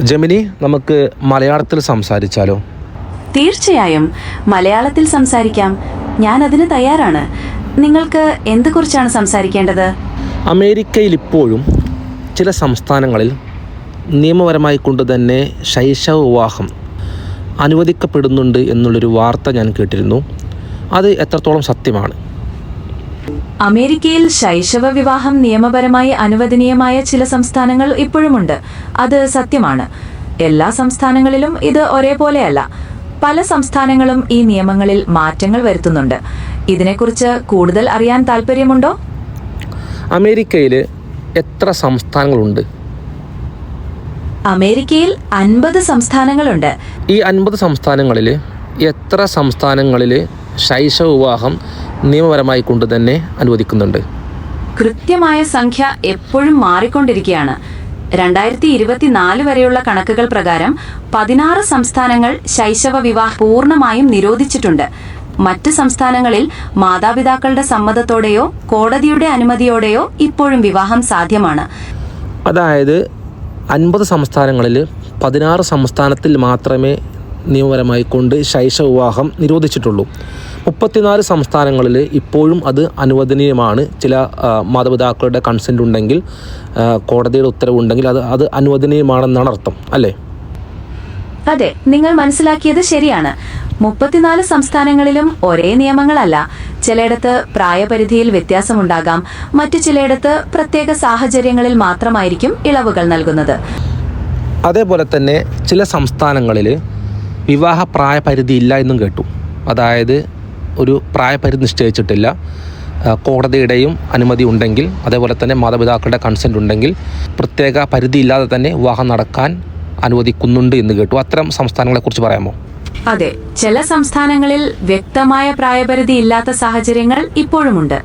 Gemini, നമുക്ക് മലയാളത്തിൽ സംസാരിച്ചാലോ? തീർച്ചയായും മലയാളത്തിൽ സംസാരിക്കാം. ഞാൻ അതിന് തയ്യാറാണ്. നിങ്ങൾക്ക് എന്തെക്കുറിച്ചാണ് സംസാരിക്കേണ്ടത്? അമേരിക്കയിൽ ഇപ്പോഴും ചില സംസ്ഥാനങ്ങളിൽ നിയമപരമായി കൊണ്ട് തന്നെ ശൈശവ വിവാഹം അനുവദിക്കപ്പെടുന്നുണ്ട് എന്നുള്ളൊരു വാർത്ത ഞാൻ കേട്ടിരുന്നു. അത് എത്രത്തോളം സത്യമാണ്? അമേരിക്കയിൽ ശൈശവ വിവാഹം നിയമപരമായി അനുവദനീയമായ ചില സംസ്ഥാനങ്ങൾ ഇപ്പോഴുമുണ്ട്. അത് സത്യമാണ്. എല്ലാ സംസ്ഥാനങ്ങളിലും ഇത് ഒരേപോലെയല്ല. പല സംസ്ഥാനങ്ങളും ഈ നിയമങ്ങളിൽ മാറ്റങ്ങൾ വരുത്തുന്നുണ്ട്. ഇതിനെക്കുറിച്ച് കൂടുതൽ അറിയാൻ താല്പര്യമുണ്ടോ? അമേരിക്കയിൽ എത്ര സംസ്ഥാനങ്ങളുണ്ട്? അമേരിക്കയിൽ 50 സംസ്ഥാനങ്ങളുണ്ട്. ഈ 50 സംസ്ഥാനങ്ങളിൽ എത്ര സംസ്ഥാനങ്ങളിൽ ശൈശവ വിവാഹം നിയമപരമായി കൊണ്ട് തന്നെ അനുവദിക്കുന്നുണ്ട്? കൃത്യമായ സംഖ്യ എപ്പോഴും മാറിക്കൊണ്ടിരിക്കുകയാണ്. 2024 വരെയുള്ള കണക്കുകൾ പ്രകാരം 16 സംസ്ഥാനങ്ങൾ ശൈശവ വിവാഹം പൂർണ്ണമായും നിരോധിച്ചിട്ടുണ്ട്. മറ്റ് സംസ്ഥാനങ്ങളിൽ മാതാപിതാക്കളുടെ സമ്മതത്തോടെയോ കോടതിയുടെ അനുമതിയോടെയോ ഇപ്പോഴും വിവാഹം സാധ്യമാണ്. അതായത് 50 സംസ്ഥാനങ്ങളിൽ 16 സംസ്ഥാനത്തിൽ മാത്രമേ നിയമപരമായി കൊണ്ട് ശൈശവ വിവാഹം നിരോധിച്ചിട്ടുള്ളൂ. 34 സംസ്ഥാനങ്ങളിൽ ഇപ്പോഴും അത് അനുവദനീയമാണ്. ചില മാതാപിതാക്കളുടെ കൺസെൻ്റ് ഉണ്ടെങ്കിൽ, കോടതിയുടെ ഉത്തരവുണ്ടെങ്കിൽ അത് അനുവദനീയമാണെന്നാണ് അർത്ഥം, അല്ലേ? അതെ, നിങ്ങൾ മനസ്സിലാക്കിയത് ശരിയാണ്. 34 സംസ്ഥാനങ്ങളിലും ഒരേ നിയമങ്ങളല്ല. ചിലയിടത്ത് പ്രായപരിധിയിൽ വ്യത്യാസമുണ്ടാകാം. മറ്റു ചിലയിടത്ത് പ്രത്യേക സാഹചര്യങ്ങളിൽ മാത്രമായിരിക്കും ഇളവുകൾ നൽകുന്നത്. അതേപോലെ തന്നെ ചില സംസ്ഥാനങ്ങളിൽ വിവാഹ പ്രായപരിധി ഇല്ല എന്നും കേട്ടു. അതായത് ഒരു പ്രായപരിധി നിശ്ചയിച്ചിട്ടില്ല. കോടതിയുടെയും അനുമതി ഉണ്ടെങ്കിൽ, അതേപോലെ തന്നെ മാതാപിതാക്കളുടെ കൺസെൻ്റ് ഉണ്ടെങ്കിൽ പ്രത്യേക പരിധി ഇല്ലാതെ തന്നെ വിവാഹം നടക്കാൻ അനുവദിക്കുന്നുണ്ട് എന്ന് കേട്ടു. അത്തരം സംസ്ഥാനങ്ങളെക്കുറിച്ച് പറയാമോ? അതെ, ചില സംസ്ഥാനങ്ങളിൽ വ്യക്തമായ പ്രായപരിധി ഇല്ലാത്ത സാഹചര്യങ്ങൾ ഇപ്പോഴുമുണ്ട്.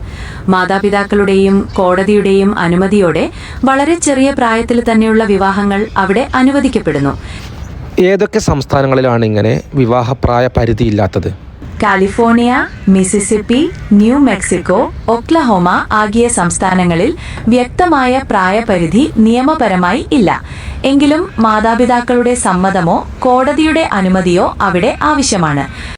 മാതാപിതാക്കളുടെയും കോടതിയുടെയും അനുമതിയോടെ വളരെ ചെറിയ പ്രായത്തിൽ തന്നെയുള്ള വിവാഹങ്ങൾ അവിടെ അനുവദിക്കപ്പെടുന്നു. ഏതൊക്കെ സംസ്ഥാനങ്ങളിലാണ് ഇങ്ങനെ വിവാഹ പ്രായ പരിധി ഇല്ലാത്തത്? California, Mississippi, New Mexico, Oklahoma ആകിയ സംസ്ഥാനങ്ങളിൽ വ്യക്തമായ പ്രായപരിധി നിയമപരമായി ഇല്ല. എങ്കിലും മാതാപിതാക്കളുടെ സമ്മതമോ കോടതിയുടെ അനുമതിയോ അവിടെ ആവശ്യമാണ്.